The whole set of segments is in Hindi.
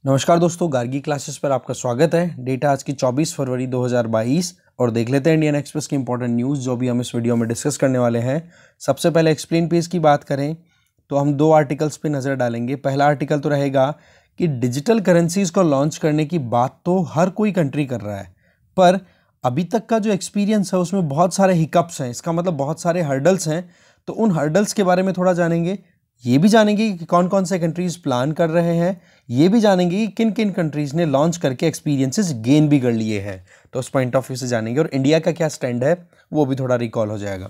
नमस्कार दोस्तों, गार्गी क्लासेस पर आपका स्वागत है। डेटा आज की 24 फरवरी 2022 और देख लेते हैं इंडियन एक्सप्रेस की इंपॉर्टेंट न्यूज़ जो भी हम इस वीडियो में डिस्कस करने वाले हैं। सबसे पहले एक्सप्लेन पेज की बात करें तो हम दो आर्टिकल्स पे नज़र डालेंगे। पहला आर्टिकल तो रहेगा कि डिजिटल करेंसीज को लॉन्च करने की बात तो हर कोई कंट्री कर रहा है, पर अभी तक का जो एक्सपीरियंस है उसमें बहुत सारे हिकअप्स हैं। इसका मतलब बहुत सारे हर्डल्स हैं, तो उन हर्डल्स के बारे में थोड़ा जानेंगे। ये भी जानेंगे कि कौन कौन से कंट्रीज़ प्लान कर रहे हैं, ये भी जानेंगे कि किन किन कंट्रीज़ ने लॉन्च करके एक्सपीरियंसेस गेन भी कर लिए हैं, तो उस पॉइंट ऑफ व्यू से जानेंगे। और इंडिया का क्या स्टैंड है वो भी थोड़ा रिकॉल हो जाएगा।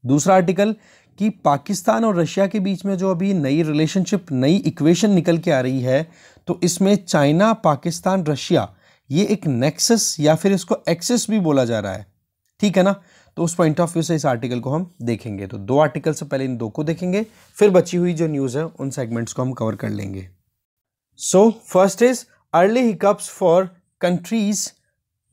दूसरा आर्टिकल कि पाकिस्तान और रशिया के बीच में जो अभी नई रिलेशनशिप, नई इक्वेशन निकल के आ रही है, तो इसमें चाइना, पाकिस्तान, रशिया ये एक नेक्सस या फिर इसको एक्सेस भी बोला जा रहा है, ठीक है ना। तो उस पॉइंट ऑफ व्यू से इस आर्टिकल को हम देखेंगे। तो दो आर्टिकल से पहले इन दो को देखेंगे, फिर बची हुई जो न्यूज़ है उन सेगमेंट्स को हम कवर कर लेंगे। So first is early hiccups for countries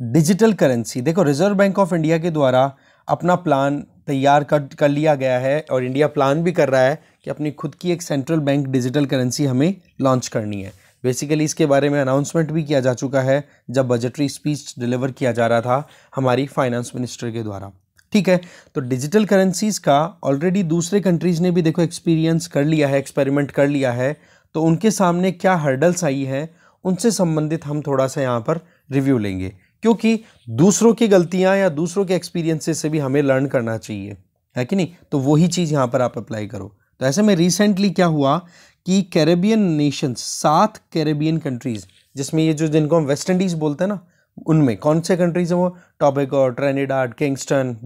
digital currency. देखो, रिजर्व बैंक ऑफ इंडिया के द्वारा अपना प्लान तैयार कर लिया गया है और इंडिया प्लान भी कर रहा है कि अपनी खुद की एक सेंट्रल बैंक डिजिटल करेंसी हमें लॉन्च करनी है। बेसिकली इसके बारे में अनाउंसमेंट भी किया जा चुका है जब बजटरी स्पीच डिलीवर किया जा रहा था हमारी फाइनेंस मिनिस्टर के द्वारा, ठीक है। तो डिजिटल करेंसीज का ऑलरेडी दूसरे कंट्रीज ने भी देखो एक्सपीरियंस कर लिया है, एक्सपेरिमेंट कर लिया है, तो उनके सामने क्या हर्डल्स आई हैं उनसे संबंधित हम थोड़ा सा यहाँ पर रिव्यू लेंगे, क्योंकि दूसरों की गलतियाँ या दूसरों के एक्सपीरियंसेस से भी हमें लर्न करना चाहिए, है कि नहीं। तो वही चीज़ यहाँ पर आप अप्लाई करो। तो ऐसे में रिसेंटली क्या हुआ कि कैरेबियन नेशंस, 7 कैरेबियन कंट्रीज़, जिसमें ये जो जिनको हम वेस्ट इंडीज़ बोलते हैं ना, उनमें कौन से कंट्रीज़ हैं वो टोबैगो, ट्रिनिडाड, किंगस्टन,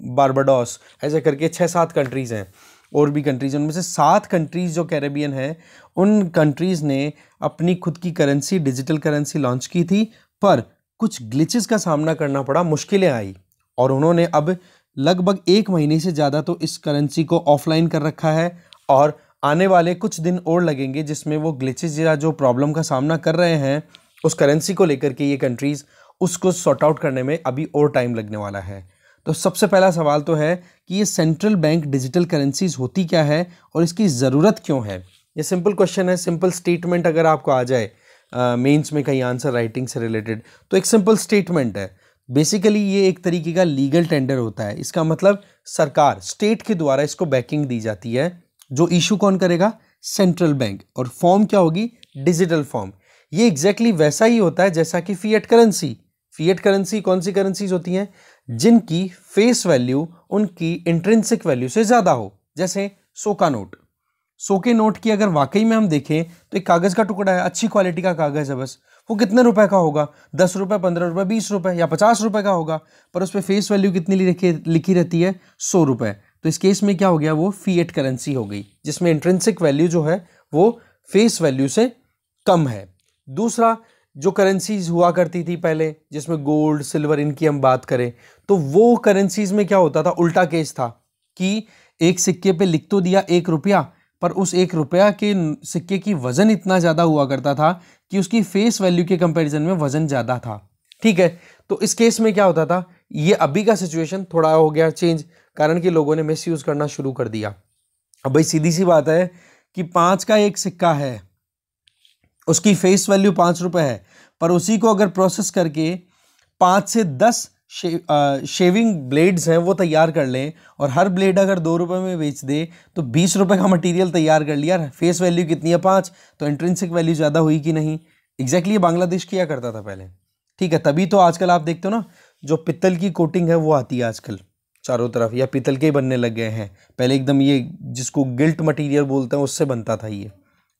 बारबाडोस, ऐसे करके 6-7 कंट्रीज़ हैं। और भी कंट्रीज़, उनमें से 7 कंट्रीज़ जो कैरेबियन हैं उन कंट्रीज़ ने अपनी खुद की करेंसी, डिजिटल करेंसी लॉन्च की थी, पर कुछ ग्लिचेस का सामना करना पड़ा, मुश्किलें आई और उन्होंने अब लगभग 1 महीने से ज़्यादा तो इस करेंसी को ऑफलाइन कर रखा है और आने वाले कुछ दिन और लगेंगे जिसमें वो ग्लिचेस या जो प्रॉब्लम का सामना कर रहे हैं उस करेंसी को लेकर के ये कंट्रीज़, उसको सॉर्ट आउट करने में अभी और टाइम लगने वाला है। तो सबसे पहला सवाल तो है कि ये सेंट्रल बैंक डिजिटल करेंसीज होती क्या है और इसकी ज़रूरत क्यों है। ये सिंपल क्वेश्चन है, सिंपल स्टेटमेंट अगर आपको आ जाए मेंस में कहीं आंसर राइटिंग से रिलेटेड, तो एक सिंपल स्टेटमेंट है। बेसिकली ये एक तरीके का लीगल टेंडर होता है। इसका मतलब सरकार, स्टेट के द्वारा इसको बैकिंग दी जाती है। जो इशू कौन करेगा? Central bank. और फॉर्म क्या होगी? Digital form. ये एग्जैक्टली वैसा ही होता है जैसा कि फिएट करेंसी। फिएट करेंसी कौन सी करेंसीज होती हैं? जिनकी फेस वैल्यू उनकी इंट्रिंसिक वैल्यू से ज़्यादा हो, जैसे 100 का नोट। 100 के नोट की अगर वाकई में हम देखें तो एक कागज़ का टुकड़ा है, अच्छी क्वालिटी का कागज़ है, बस वो कितने रुपए का होगा? 10 रुपये, 15 रुपये, 20 रुपये या 50 रुपये का होगा, पर उस पर फेस वैल्यू कितनी लिखी रहती है? 100 रुपये। तो इस केस में क्या हो गया? वो फिएट करेंसी हो गई, जिसमें इंट्रिंसिक वैल्यू जो है वो फेस वैल्यू से कम है। दूसरा, जो करेंसीज हुआ करती थी पहले, जिसमें गोल्ड, सिल्वर, इनकी हम बात करें, तो वो करेंसीज में क्या होता था? उल्टा केस था कि एक सिक्के पे लिख तो दिया 1 रुपया, पर उस 1 रुपया के सिक्के की वजन इतना ज़्यादा हुआ करता था कि उसकी फेस वैल्यू के कंपैरिजन में वजन ज़्यादा था, ठीक है। तो इस केस में क्या होता था? ये अभी का सिचुएशन थोड़ा हो गया चेंज, कारण कि लोगों ने मिसयूज़ करना शुरू कर दिया। अब भाई सीधी सी बात है कि 5 का एक सिक्का है, उसकी फेस वैल्यू 5 रुपये है, पर उसी को अगर प्रोसेस करके 5 से 10 शेविंग ब्लेड्स हैं वो तैयार कर लें और हर ब्लेड अगर 2 रुपये में बेच दे तो 20 रुपये का मटेरियल तैयार कर लिया। फेस वैल्यू कितनी है? 5। तो इंट्रिंसिक वैल्यू ज़्यादा हुई कि नहीं? एग्जैक्टली बांग्लादेश किया करता था पहले, ठीक है। तभी तो आजकल आप देखते हो ना, जो पित्तल की कोटिंग है वो आती है आजकल चारों तरफ, या पित्तल के ही बनने लग गए हैं। पहले एकदम ये जिसको गिल्ट मटेरियल बोलते हैं उससे बनता था ये,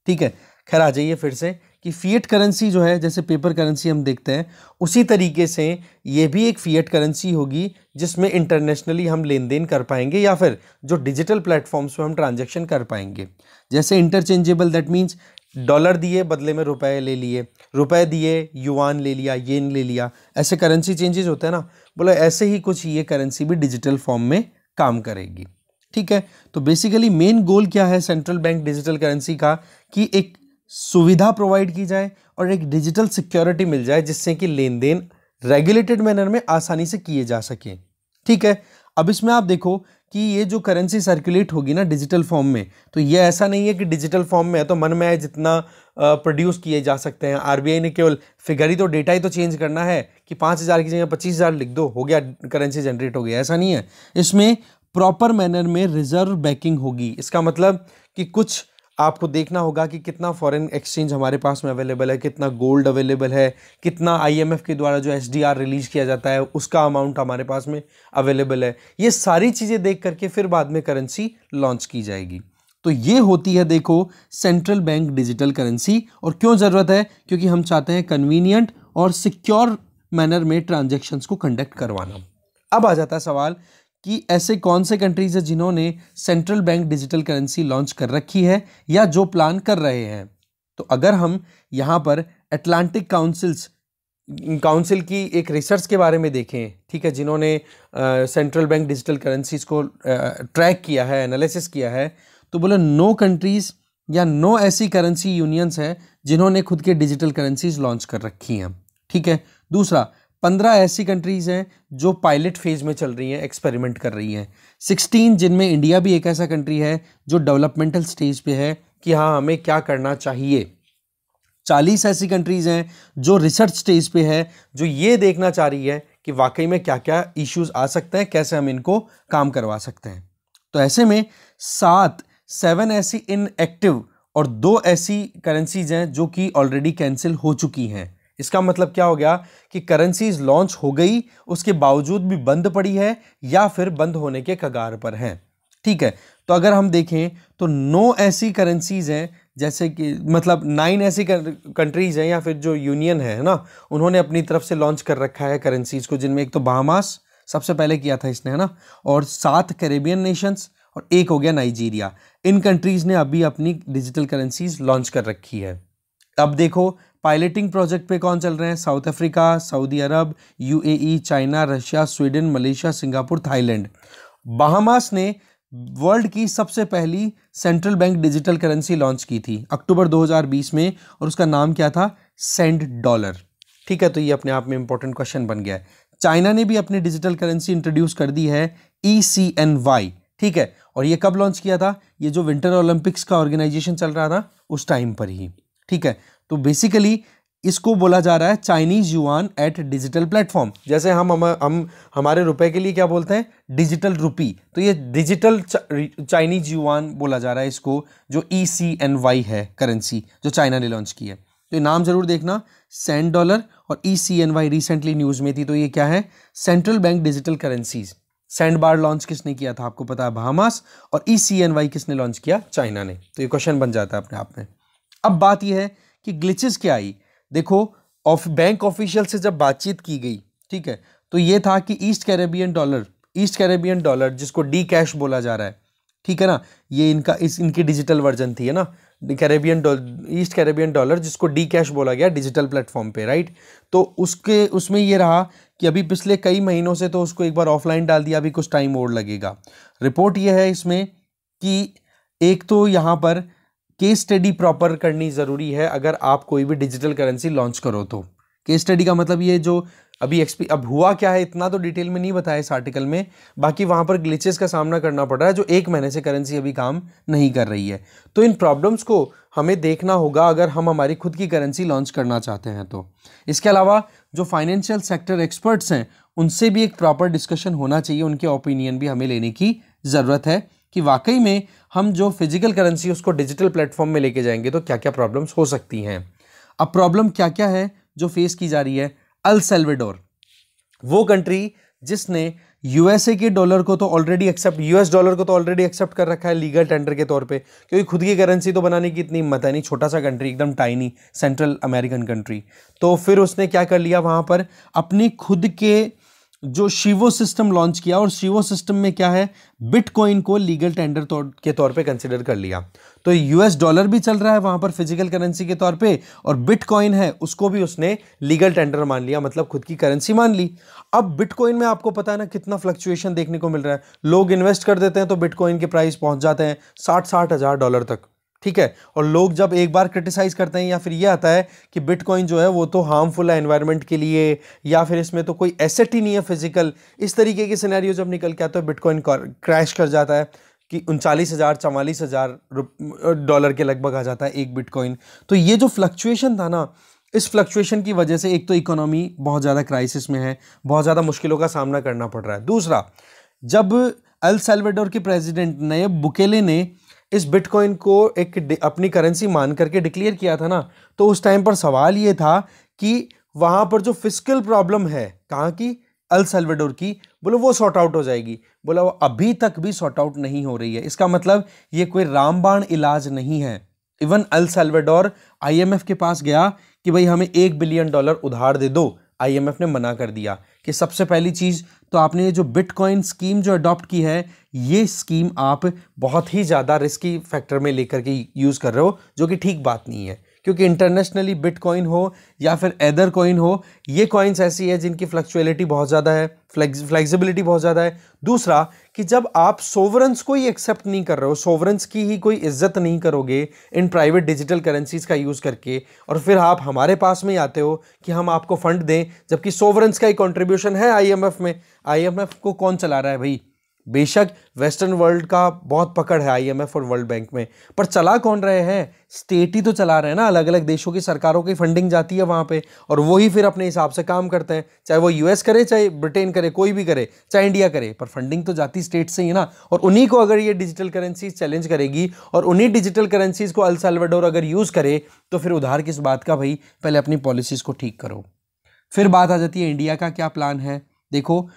ठीक है। खैर, आ जाइए फिर से कि फिएट करेंसी जो है, जैसे पेपर करेंसी हम देखते हैं, उसी तरीके से ये भी एक फिएट करेंसी होगी जिसमें इंटरनेशनली हम लेन देन कर पाएंगे या फिर जो डिजिटल प्लेटफॉर्म्स पे हम ट्रांजैक्शन कर पाएंगे। जैसे इंटरचेंजेबल, दैट मीन्स डॉलर दिए बदले में रुपए ले लिए, रुपए दिए युआन ले लिया, येन ले लिया, ऐसे करेंसी चेंजेस होते हैं ना। बोलो ऐसे ही कुछ ये करेंसी भी डिजिटल फॉर्म में काम करेगी, ठीक है। तो बेसिकली मेन गोल क्या है सेंट्रल बैंक डिजिटल करेंसी का? कि एक सुविधा प्रोवाइड की जाए और एक डिजिटल सिक्योरिटी मिल जाए जिससे कि लेन देन रेगुलेटेड मैनर में आसानी से किए जा सके, ठीक है। अब इसमें आप देखो कि ये जो करेंसी सर्कुलेट होगी ना डिजिटल फॉर्म में, तो ये ऐसा नहीं है कि डिजिटल फॉर्म में है तो मन में आए जितना प्रोड्यूस किए जा सकते हैं। आरबीआई ने केवल फिगर ही तो, डेटा ही तो चेंज करना है कि 5,000 की जगह 25,000 लिख दो, हो गया, करेंसी जनरेट हो गया, ऐसा नहीं है। इसमें प्रॉपर मैनर में रिजर्व बैकिंग होगी। इसका मतलब कि कुछ आपको देखना होगा कि कितना फॉरेन एक्सचेंज हमारे पास में अवेलेबल है, कितना गोल्ड अवेलेबल है, कितना आईएमएफ के द्वारा जो एसडीआर रिलीज किया जाता है उसका अमाउंट हमारे पास में अवेलेबल है। ये सारी चीज़ें देख करके फिर बाद में करेंसी लॉन्च की जाएगी। तो ये होती है, देखो, सेंट्रल बैंक डिजिटल करेंसी। और क्यों ज़रूरत है? क्योंकि हम चाहते हैं कन्वीनियंट और सिक्योर मैनर में ट्रांजेक्शन्स को कंडक्ट करवाना। अब आ जाता है सवाल कि ऐसे कौन से कंट्रीज हैं जिन्होंने central bank digital currency launch कर रखी है या जो प्लान कर रहे हैं। तो अगर हम यहाँ पर अटलांटिक काउंसिल की एक रिसर्च के बारे में देखें, ठीक है, जिन्होंने सेंट्रल बैंक डिजिटल करेंसीज को ट्रैक किया है, एनालिसिस किया है, तो बोले 9 कंट्रीज या 9 ऐसी करेंसी यूनियंस हैं जिन्होंने खुद के डिजिटल करेंसीज लॉन्च कर रखी हैं। ठीक है। दूसरा, 15 ऐसी कंट्रीज हैं जो पायलट फेज में चल रही हैं, एक्सपेरिमेंट कर रही हैं। 16 जिनमें इंडिया भी एक ऐसा कंट्री है जो डेवलपमेंटल स्टेज पे है कि हाँ हमें क्या करना चाहिए। 40 ऐसी कंट्रीज हैं जो रिसर्च स्टेज पे है, जो ये देखना चाह रही है कि वाकई में क्या क्या इश्यूज आ सकते हैं, कैसे हम इनको काम करवा सकते हैं। तो ऐसे में 7 ऐसी इनएक्टिव और 2 ऐसी करेंसीज हैं जो कि ऑलरेडी कैंसिल हो चुकी हैं। इसका मतलब क्या हो गया कि करेंसीज लॉन्च हो गई, उसके बावजूद भी बंद पड़ी है या फिर बंद होने के कगार पर है। ठीक है। तो अगर हम देखें तो 9 ऐसी करेंसीज हैं, जैसे कि मतलब 9 ऐसी कंट्रीज हैं या फिर जो यूनियन है ना, उन्होंने अपनी तरफ से लॉन्च कर रखा है करेंसीज को, जिनमें एक तो बहामास सबसे पहले किया था इसने, है ना, और 7 कैरेबियन नेशंस और एक हो गया नाइजीरिया। इन कंट्रीज ने अभी अपनी डिजिटल करेंसीज लॉन्च कर रखी है। अब देखो पायलटिंग प्रोजेक्ट पे कौन चल रहे हैं? South Africa, Saudi Arab, UAE, China, Russia, Sweden, Malaysia, Singapore, Thailand. Bahamas ने वर्ल्ड की सबसे पहली central bank digital currency launch की थी अक्टूबर 2020 में, और उसका नाम क्या था? Send dollar. ठीक है। तो ये अपने आप में इंपॉर्टेंट क्वेश्चन बन गया है। चाइना ने भी अपनी डिजिटल करेंसी इंट्रोड्यूस कर दी है, ECNY। ठीक है। और ये कब लॉन्च किया था? ये जो विंटर ओलंपिक्स का ऑर्गेनाइजेशन चल रहा था उस टाइम पर ही। ठीक है। तो बेसिकली इसको बोला जा रहा है Chinese yuan eight digital platform. जैसे हम हमारे रुपए के लिए क्या बोलते हैं? Digital rupee. तो ये डिजिटल चाइनीज युआन बोला जा रहा है इसको, जो ECNY है करेंसी जो चाइना ने लॉन्च की है। तो ये नाम जरूर देखना, सेंड डॉलर और ECNY रिसेंटली न्यूज में थी। तो ये क्या है? Central bank digital currencies. Sand बार लॉन्च किसने किया था? आपको पता है, बहामास। और ECNY किसने लॉन्च किया? चाइना ने। तो ये क्वेश्चन बन जाता है अपने आप में। अब बात यह है कि ग्लिचेस क्या आई। देखो बैंक ऑफिशियल से जब बातचीत की गई, ठीक है, तो ये था कि ईस्ट कैरेबियन डॉलर जिसको डी कैश बोला जा रहा है, ठीक है ना, ये इनकी डिजिटल वर्जन थी, है ना, ईस्ट कैरेबियन डॉलर जिसको डी कैश बोला गया डिजिटल प्लेटफॉर्म पे, राइट। तो उसमें ये रहा कि अभी पिछले कई महीनों से तो उसको एक बार ऑफलाइन डाल दिया, अभी कुछ टाइम और लगेगा। रिपोर्ट ये है इसमें कि एक तो यहाँ पर केस स्टडी प्रॉपर करनी ज़रूरी है। अगर आप कोई भी डिजिटल करेंसी लॉन्च करो तो केस स्टडी का मतलब ये जो अब हुआ क्या है इतना तो डिटेल में नहीं बताया इस आर्टिकल में, बाकी वहाँ पर ग्लिचेस का सामना करना पड़ रहा है जो 1 महीने से करेंसी अभी काम नहीं कर रही है। तो इन प्रॉब्लम्स को हमें देखना होगा अगर हम हमारी खुद की करेंसी लॉन्च करना चाहते हैं तो। इसके अलावा जो फाइनेंशियल सेक्टर एक्सपर्ट्स हैं उनसे भी एक प्रॉपर डिस्कशन होना चाहिए, उनके ओपिनियन भी हमें लेने की ज़रूरत है कि वाकई में हम जो फिजिकल करेंसी उसको डिजिटल प्लेटफॉर्म में लेके जाएंगे तो क्या क्या प्रॉब्लम्स हो सकती हैं। अब प्रॉब्लम क्या क्या है जो फेस की जा रही है? अल सल्वाडोर, वो कंट्री जिसने यूएस डॉलर को तो ऑलरेडी एक्सेप्ट कर रखा है लीगल टेंडर के तौर पे, क्योंकि खुद की करेंसी तो बनाने की इतनी हिम्मत है नहीं, छोटा सा कंट्री, एकदम टाइनी सेंट्रल अमेरिकन कंट्री। तो फिर उसने क्या कर लिया, वहां पर अपनी खुद के जो शिवो सिस्टम लॉन्च किया, और शिवो सिस्टम में क्या है, बिटकॉइन को लीगल टेंडर के तौर पे कंसिडर कर लिया। तो यूएस डॉलर भी चल रहा है वहां पर फिजिकल करेंसी के तौर पे, और बिटकॉइन है उसको भी उसने लीगल टेंडर मान लिया, मतलब खुद की करेंसी मान ली। अब बिटकॉइन में आपको पता है ना कितना फ्लक्चुएशन देखने को मिल रहा है, लोग इन्वेस्ट कर देते हैं तो बिटकॉइन के प्राइस पहुंच जाते हैं $60,000 तक, ठीक है। और लोग जब एक बार क्रिटिसाइज करते हैं या फिर ये आता है कि बिटकॉइन जो है वो तो हार्मफुल है एनवायरनमेंट के लिए, या फिर इसमें तो कोई एसेट ही नहीं है फिजिकल, इस तरीके के सिनेरियो जब निकल के आता है बिटकॉइन क्रैश कर जाता है कि 39,000 44,000 डॉलर के लगभग आ जाता है एक बिटकॉइन। तो ये जो फ्लक्चुएशन था ना, इस फ्लक्चुएशन की वजह से एक तो इकोनॉमी बहुत ज़्यादा क्राइसिस में है, बहुत ज़्यादा मुश्किलों का सामना करना पड़ रहा है। दूसरा, जब एल साल्वाडोर के प्रेसिडेंट नयब बुकेले ने इस बिटकॉइन को एक अपनी करेंसी मान करके डिक्लेयर किया था ना, तो उस टाइम पर सवाल ये था कि वहाँ पर जो फिस्कल प्रॉब्लम है, कहाँ की, एल साल्वाडोर की, बोलो वो सॉर्ट आउट हो जाएगी। बोला वो अभी तक भी सॉर्ट आउट नहीं हो रही है। इसका मतलब ये कोई रामबाण इलाज नहीं है। इवन एल साल्वाडोर आईएमएफ के पास गया कि भाई हमें $1 बिलियन उधार दे दो। आईएमएफ ने मना कर दिया कि सबसे पहली चीज तो आपने ये जो बिटकॉइन स्कीम जो अडॉप्ट की है, ये स्कीम आप बहुत ही ज़्यादा रिस्की फैक्टर में लेकर के यूज़ कर रहे हो, जो कि ठीक बात नहीं है। क्योंकि इंटरनेशनली बिटकॉइन हो या फिर अदर कॉइन हो, ये कॉइन्स ऐसी है जिनकी फ्लक्चुएलिटी बहुत ज़्यादा है, फ्लेक्सिबिलिटी बहुत ज़्यादा है। दूसरा कि जब आप सोवरेंस को ही एक्सेप्ट नहीं कर रहे हो, सोवरेंस की ही कोई इज्जत नहीं करोगे इन प्राइवेट डिजिटल करेंसीज का यूज़ करके, और फिर आप हमारे पास में आते हो कि हम आपको फंड दें, जबकि सोवरेंस का ही कंट्रीब्यूशन है आईएमएफ में। आईएमएफ को कौन चला रहा है भाई? बेशक वेस्टर्न वर्ल्ड का बहुत पकड़ है आईएमएफ और वर्ल्ड बैंक में, पर चला कौन रहे हैं? स्टेट ही तो चला रहे हैं ना। अलग अलग देशों की सरकारों की फंडिंग जाती है वहां पे, और वो ही फिर अपने हिसाब से काम करते हैं, चाहे वो यूएस करे, चाहे ब्रिटेन करे, कोई भी करे, चाहे इंडिया करे, पर फंडिंग तो जाती स्टेट से ही ना। और उन्हीं को अगर ये डिजिटल करेंसीज चैलेंज करेगी और उन्हीं डिजिटल करेंसीज को एल साल्वाडोर अगर यूज करे, तो फिर उधार किस बात का भाई? पहले अपनी पॉलिसीज को ठीक करो। फिर बात आ जाती है इंडिया का क्या प्लान है। देखो,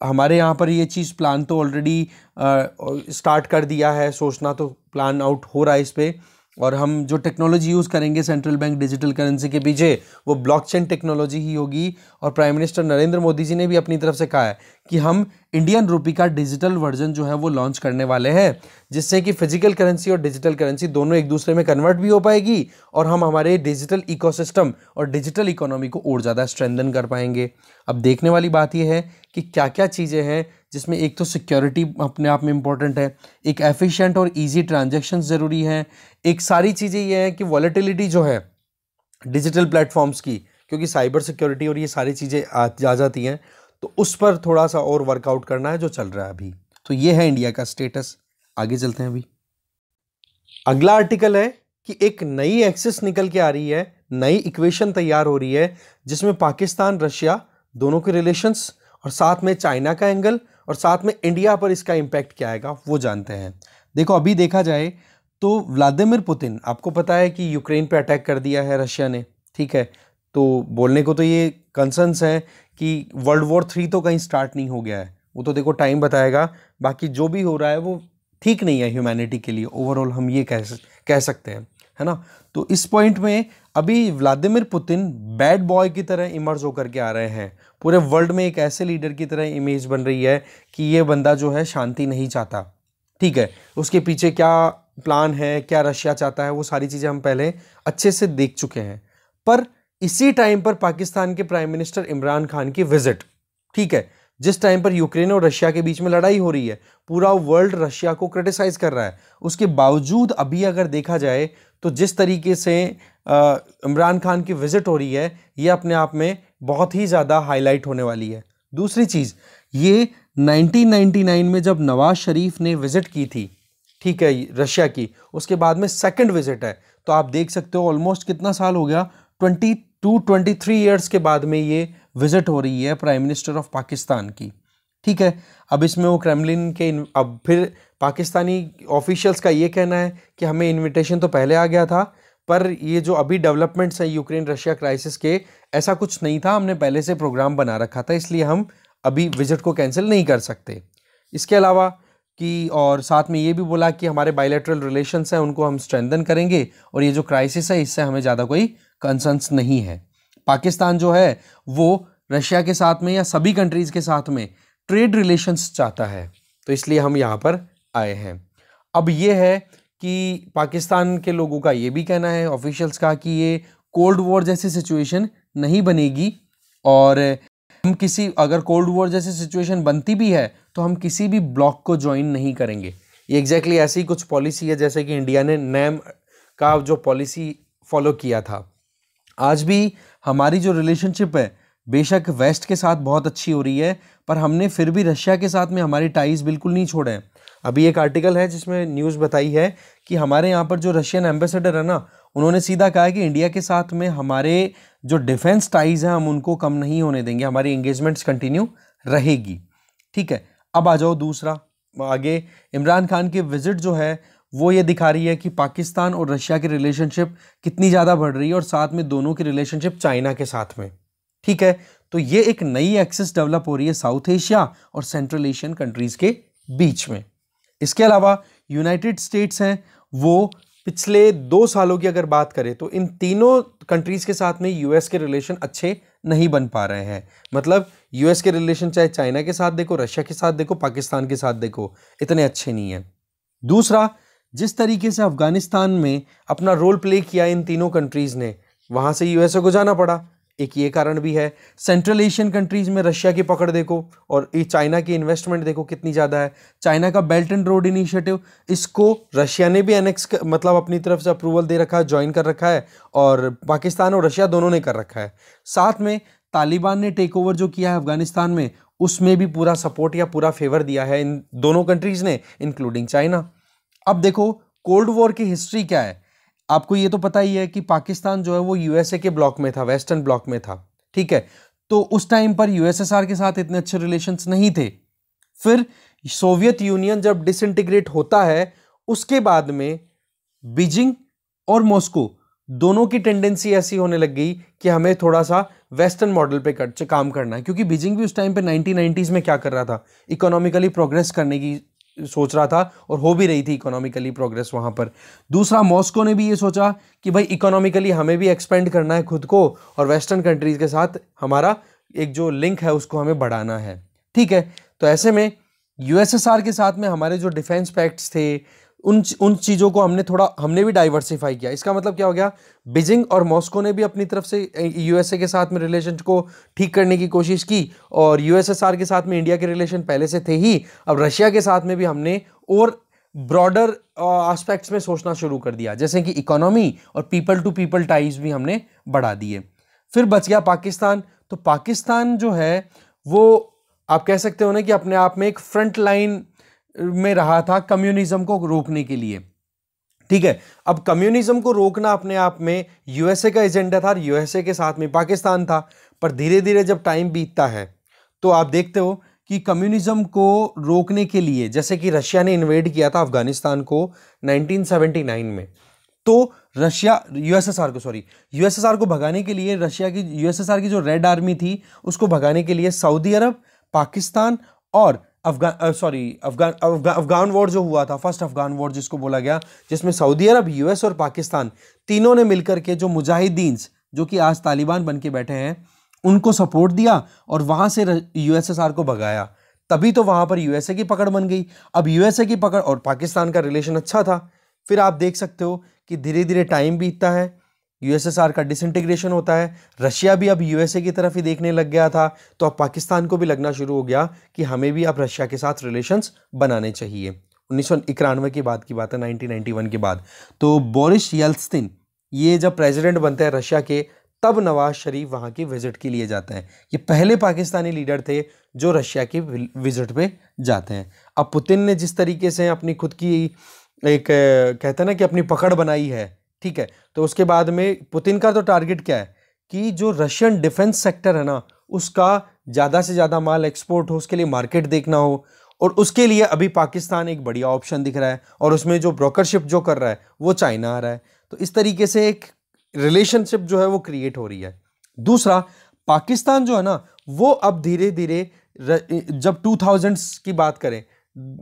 हमारे यहाँ पर ये चीज़ प्लान तो ऑलरेडी स्टार्ट कर दिया है, सोचना तो प्लान आउट हो रहा है इस पर। और हम जो टेक्नोलॉजी यूज़ करेंगे सेंट्रल बैंक डिजिटल करेंसी के पीछे, वो ब्लॉकचेन टेक्नोलॉजी ही होगी। और प्राइम मिनिस्टर नरेंद्र मोदी जी ने भी अपनी तरफ से कहा है कि हम इंडियन रूपी का डिजिटल वर्जन जो है वो लॉन्च करने वाले हैं, जिससे कि फिजिकल करेंसी और डिजिटल करेंसी दोनों एक दूसरे में कन्वर्ट भी हो पाएगी, और हम हमारे डिजिटल इकोसिस्टम और डिजिटल इकोनॉमी को और ज़्यादा स्ट्रेंथन कर पाएंगे। अब देखने वाली बात यह है कि क्या क्या चीज़ें हैं, जिसमें एक तो सिक्योरिटी अपने आप में इंपॉर्टेंट है, एक एफिशिएंट और इजी ट्रांजैक्शन ज़रूरी है, एक सारी चीज़ें ये हैं कि वॉलेटिलिटी जो है डिजिटल प्लेटफॉर्म्स की, क्योंकि साइबर सिक्योरिटी और ये सारी चीज़ें आ जाती हैं, तो उस पर थोड़ा सा और वर्कआउट करना है जो चल रहा है अभी। तो ये है इंडिया का स्टेटस। आगे चलते हैं। अभी अगला आर्टिकल है कि एक नई एक्सिस निकल के आ रही है, नई इक्वेशन तैयार हो रही है, जिसमें पाकिस्तान रशिया दोनों के रिलेशंस और साथ में चाइना का एंगल और साथ में इंडिया पर इसका इम्पैक्ट क्या आएगा वो जानते हैं। देखो, अभी देखा जाए तो व्लादिमीर पुतिन, आपको पता है कि यूक्रेन पे अटैक कर दिया है रशिया ने, ठीक है। तो बोलने को तो ये कंसर्न्स हैं कि वर्ल्ड वॉर 3 तो कहीं स्टार्ट नहीं हो गया है, वो तो देखो टाइम बताएगा। बाकी जो भी हो रहा है वो ठीक नहीं है ह्यूमैनिटी के लिए, ओवरऑल हम ये कह सकते हैं, है ना। तो इस पॉइंट में अभी व्लादिमीर पुतिन बैड बॉय की तरह इमर्ज होकर के आ रहे हैं। पूरे वर्ल्ड में एक ऐसे लीडर की तरह इमेज बन रही है कि ये बंदा जो है शांति नहीं चाहता, ठीक है। उसके पीछे क्या प्लान है, क्या रशिया चाहता है, वो सारी चीज़ें हम पहले अच्छे से देख चुके हैं। पर इसी टाइम पर पाकिस्तान के प्राइम मिनिस्टर इमरान खान की विजिट, ठीक है, जिस टाइम पर यूक्रेन और रशिया के बीच में लड़ाई हो रही है, पूरा वर्ल्ड रशिया को क्रिटिसाइज कर रहा है, उसके बावजूद अभी अगर देखा जाए तो जिस तरीके से इमरान खान की विजिट हो रही है, ये अपने आप में बहुत ही ज़्यादा हाईलाइट होने वाली है। दूसरी चीज़, ये 1999 में जब नवाज शरीफ ने विजिट की थी, ठीक है, रशिया की, उसके बाद में सेकंड विजिट है। तो आप देख सकते हो ऑलमोस्ट कितना साल हो गया, 22-23 ईयर्स के बाद में ये विजिट हो रही है प्राइम मिनिस्टर ऑफ पाकिस्तान की, ठीक है। अब इसमें वो क्रेमलिन के, अब फिर पाकिस्तानी ऑफिशियल्स का ये कहना है कि हमें इनविटेशन तो पहले आ गया था, पर ये जो अभी डेवलपमेंट्स हैं यूक्रेन रशिया क्राइसिस के, ऐसा कुछ नहीं था, हमने पहले से प्रोग्राम बना रखा था, इसलिए हम अभी विजिट को कैंसिल नहीं कर सकते। इसके अलावा कि, और साथ में ये भी बोला कि हमारे बायलैटरल रिलेशंस हैं उनको हम स्ट्रेंथन करेंगे, और ये जो क्राइसिस है इससे हमें ज़्यादा कोई कंसर्न्स नहीं है। पाकिस्तान जो है वो रशिया के साथ में या सभी कंट्रीज़ के साथ में ट्रेड रिलेशंस चाहता है, तो इसलिए हम यहाँ पर आए हैं। अब ये है कि पाकिस्तान के लोगों का ये भी कहना है, ऑफिशियल्स का, कि ये कोल्ड वॉर जैसी सिचुएशन नहीं बनेगी, और हम किसी, अगर कोल्ड वॉर जैसी सिचुएशन बनती भी है तो हम किसी भी ब्लॉक को ज्वाइन नहीं करेंगे। ये एग्जैक्टली ऐसी कुछ पॉलिसी है जैसे कि इंडिया ने नैम का जो पॉलिसी फॉलो किया था। आज भी हमारी जो रिलेशनशिप है बेशक वेस्ट के साथ बहुत अच्छी हो रही है, पर हमने फिर भी रशिया के साथ में हमारी टाइज बिल्कुल नहीं छोड़े हैं। अभी एक आर्टिकल है जिसमें न्यूज़ बताई है कि हमारे यहाँ पर जो रशियन एम्बेसडर है ना, उन्होंने सीधा कहा है कि इंडिया के साथ में हमारे जो डिफेंस टाइज हैं हम उनको कम नहीं होने देंगे, हमारी एंगेजमेंट्स कंटिन्यू रहेगी। ठीक है, अब आ जाओ दूसरा आगे। इमरान खान की विजिट जो है वो ये दिखा रही है कि पाकिस्तान और रशिया की रिलेशनशिप कितनी ज़्यादा बढ़ रही है, और साथ में दोनों की रिलेशनशिप चाइना के साथ में। ठीक है, तो ये एक नई एक्सिस डेवलप हो रही है साउथ एशिया और सेंट्रल एशियन कंट्रीज के बीच में। इसके अलावा यूनाइटेड स्टेट्स हैं, वो पिछले 2 सालों की अगर बात करें तो इन तीनों कंट्रीज के साथ में यूएस के रिलेशन अच्छे नहीं बन पा रहे हैं। मतलब यूएस के रिलेशन चाहे चाइना के साथ देखो, रशिया के साथ देखो, पाकिस्तान के साथ देखो, इतने अच्छे नहीं है। दूसरा, जिस तरीके से अफगानिस्तान में अपना रोल प्ले किया इन तीनों कंट्रीज ने, वहां से यूएसए को जाना पड़ा, एक ये कारण भी है। सेंट्रल एशियन कंट्रीज में रशिया की पकड़ देखो और चाइना की इन्वेस्टमेंट देखो कितनी ज़्यादा है। चाइना का बेल्ट एंड रोड इनिशिएटिव, इसको रशिया ने भी एनेक्स मतलब अपनी तरफ से अप्रूवल दे रखा है, ज्वाइन कर रखा है, और पाकिस्तान और रशिया दोनों ने कर रखा है। साथ में तालिबान ने टेक ओवर जो किया है अफगानिस्तान में, उसमें भी पूरा सपोर्ट या पूरा फेवर दिया है इन दोनों कंट्रीज ने, इंक्लूडिंग चाइना। अब देखो कोल्ड वॉर की हिस्ट्री क्या है। आपको ये तो पता ही है कि पाकिस्तान जो है वो यूएसए के ब्लॉक में था, वेस्टर्न ब्लॉक में था। ठीक है, तो उस टाइम पर यूएसएसआर के साथ इतने अच्छे रिलेशंस नहीं थे। फिर सोवियत यूनियन जब डिसइंटीग्रेट होता है, उसके बाद में बीजिंग और मॉस्को दोनों की टेंडेंसी ऐसी होने लग गई कि हमें थोड़ा सा वेस्टर्न मॉडल पे काम करना है, क्योंकि बीजिंग भी उस टाइम पे 1990s में क्या कर रहा था, इकोनॉमिकली प्रोग्रेस करने की सोच रहा था, और हो भी रही थी इकोनॉमिकली प्रोग्रेस वहां पर। दूसरा, मॉस्को ने भी ये सोचा कि भाई इकोनॉमिकली हमें भी एक्सपेंड करना है खुद को, और वेस्टर्न कंट्रीज के साथ हमारा एक जो लिंक है उसको हमें बढ़ाना है। ठीक है, तो ऐसे में यूएसएसआर के साथ में हमारे जो डिफेंस पैक्ट्स थे, उन चीज़ों को हमने भी डाइवर्सिफाई किया। इसका मतलब क्या हो गया, बीजिंग और मॉस्को ने भी अपनी तरफ से यूएसए के साथ में रिलेशन को ठीक करने की कोशिश की, और यूएसएसआर के साथ में इंडिया के रिलेशन पहले से थे ही, अब रशिया के साथ में भी हमने और ब्रॉडर एस्पेक्ट्स में सोचना शुरू कर दिया, जैसे कि इकोनॉमी और पीपल टू पीपल टाइज भी हमने बढ़ा दिए। फिर बच गया पाकिस्तान। तो पाकिस्तान जो है वो आप कह सकते हो ना कि अपने आप में एक फ्रंट लाइन में रहा था कम्युनिज्म को रोकने के लिए। ठीक है, अब कम्युनिज्म को रोकना अपने आप में यूएसए का एजेंडा था, यूएसए के साथ में पाकिस्तान था। पर धीरे धीरे जब टाइम बीतता है तो आप देखते हो कि कम्युनिज्म को रोकने के लिए, जैसे कि रशिया ने इन्वेड किया था अफगानिस्तान को 1979 में, तो यूएसएसआर को भगाने के लिए यूएसएसआर की जो रेड आर्मी थी उसको भगाने के लिए सऊदी अरब, पाकिस्तान और अफगान वॉर जो हुआ था, फर्स्ट अफगान वॉर जिसको बोला गया, जिसमें सऊदी अरब, यूएस और पाकिस्तान तीनों ने मिलकर के जो मुजाहिदीन्स जो कि आज तालिबान बन के बैठे हैं उनको सपोर्ट दिया और वहां से यूएसएसआर को भगाया। तभी तो वहां पर यूएसए की पकड़ बन गई। अब यूएसए की पकड़ और पाकिस्तान का रिलेशन अच्छा था। फिर आप देख सकते हो कि धीरे धीरे टाइम बीतता है, यूएसएसआर का डिसइंटीग्रेशन होता है, रशिया भी अब यूएसए की तरफ ही देखने लग गया था, तो अब पाकिस्तान को भी लगना शुरू हो गया कि हमें भी अब रशिया के साथ रिलेशंस बनाने चाहिए। 1991 की बात है, 1991 के बाद। तो बोरिस येल्त्सिन ये जब प्रेसिडेंट बनते हैं रशिया के, तब नवाज शरीफ वहाँ की विजिट के लिए जाते हैं। ये पहले पाकिस्तानी लीडर थे जो रशिया की विजिट पे जाते हैं। अब पुतिन ने जिस तरीके से अपनी खुद की एक कहते हैं ना कि अपनी पकड़ बनाई है, ठीक है, तो उसके बाद में पुतिन का तो टारगेट क्या है कि जो रशियन डिफेंस सेक्टर है ना उसका ज़्यादा से ज़्यादा माल एक्सपोर्ट हो, उसके लिए मार्केट देखना हो, और उसके लिए अभी पाकिस्तान एक बढ़िया ऑप्शन दिख रहा है, और उसमें जो ब्रोकरशिप जो कर रहा है वो चाइना आ रहा है। तो इस तरीके से एक रिलेशनशिप जो है वो क्रिएट हो रही है। दूसरा, पाकिस्तान जो है ना वो अब धीरे धीरे जब 2000s की बात करें,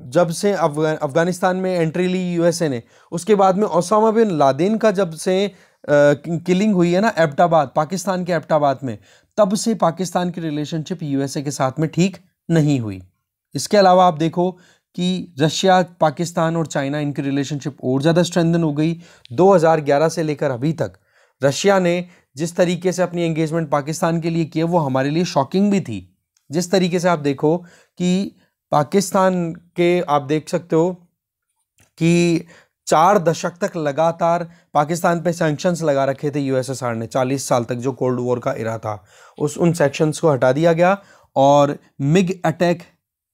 जब से अफगानिस्तान में एंट्री ली यूएसए ने, उसके बाद में ओसामा बिन लादेन का जब से किलिंग हुई है ना एबटाबाद, पाकिस्तान के एबटाबाद में, तब से पाकिस्तान की रिलेशनशिप यूएसए के साथ में ठीक नहीं हुई। इसके अलावा आप देखो कि रशिया, पाकिस्तान और चाइना, इनकी रिलेशनशिप और ज़्यादा स्ट्रेंथन हो गई। 2011 से लेकर अभी तक रशिया ने जिस तरीके से अपनी एंगेजमेंट पाकिस्तान के लिए किया वो हमारे लिए शॉकिंग भी थी। जिस तरीके से आप देखो कि पाकिस्तान के, आप देख सकते हो कि 4 दशक तक लगातार पाकिस्तान पे सैंक्शंस लगा रखे थे यूएसएसआर ने, 40 साल तक जो कोल्ड वॉर का इरा था, उन सैंक्शंस को हटा दिया गया और मिग अटैक